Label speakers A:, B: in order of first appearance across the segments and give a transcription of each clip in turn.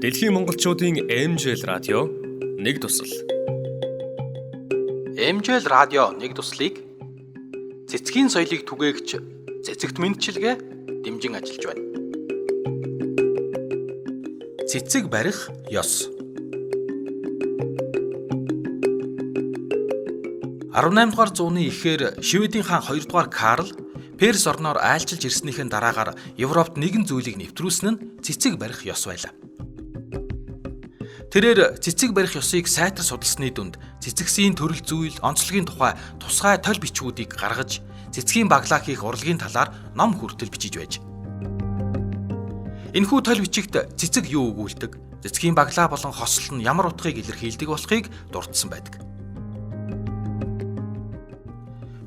A: Дэлхийн монголчуудын MJL радио нэг тусал.
B: MJL радио нэг туслыг цэцгийн соёлыг түгээгч цэцэгт мэндчилгээ дэмжин ажиллаж байна. Цэцэг барих ёс. 18 дугаар зууны эхээр Шведийн хаан 2 дугаар Карл Перс орноор айлчилж ирснийхэн дараагаар Европт нэгэн зүйлийг нэвтрүүлсэн нь цэцэг барих ёс байлаа. Тэрээр цэцэг барих ёсыг сайтар судалсны дүнд цэцэгсийн төрөл зүйл, онцлогийн тухай тусгай тол бичгүүдийг гаргаж цэцгийн баглаа хийх урлагийн талаар ном хүртэл бичиж байж. Энэхүү тол бичигт цэцэг юу өгүүлдэг, цэцгийн баглаа болон хослол нь ямар утгыг илэрхийлдэг болохыг дурдсан байдаг.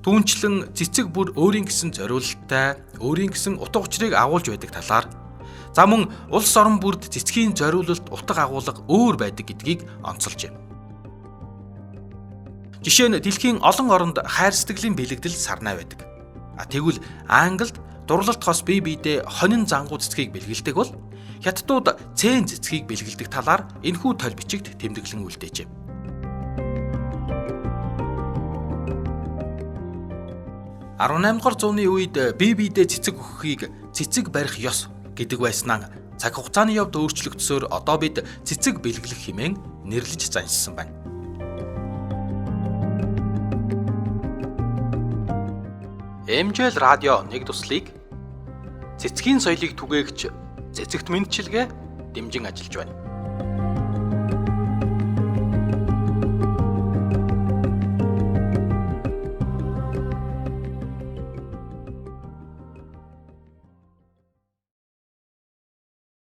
B: Түүнчлэн цэцэг бүр өөрийн гэсэн зориулалттай, өөрийн гэсэн утга учирыг агуулж байдаг талаар, за мөн улс орон бүрд цэцгийн зориулалт утга агуулга өөр байдаг гэдгийг онцолжээ. Жишээ нь дэлхийн олон оронд хайр сэтгэлийн бэлэгдэл сарнай байдаг. Тэгвэл Англид дурлалт хос бие биедээ хонин зангуу цэцгийг бэлгэлдэг бол хятадууд цээн цэцгийг бэлгэлдэг талаар энэхүү тол бичигт тэмдэглэн үлдээжээ. 18 дугаар зууны үед бие биедээ цэцэг өгөхийг цэцэг барих ёс гэдэг байснаа цаг хугацааны явд өөрчлөгдсөөр одоо бид цэцэг бэлгэлэх хэмээн нэрлэж заншсан байна. MJL радио нэг туслыг цэцгийн соёлыг түгээгч цэцэгт мэндчилгээ дэмжин ажиллаж байна.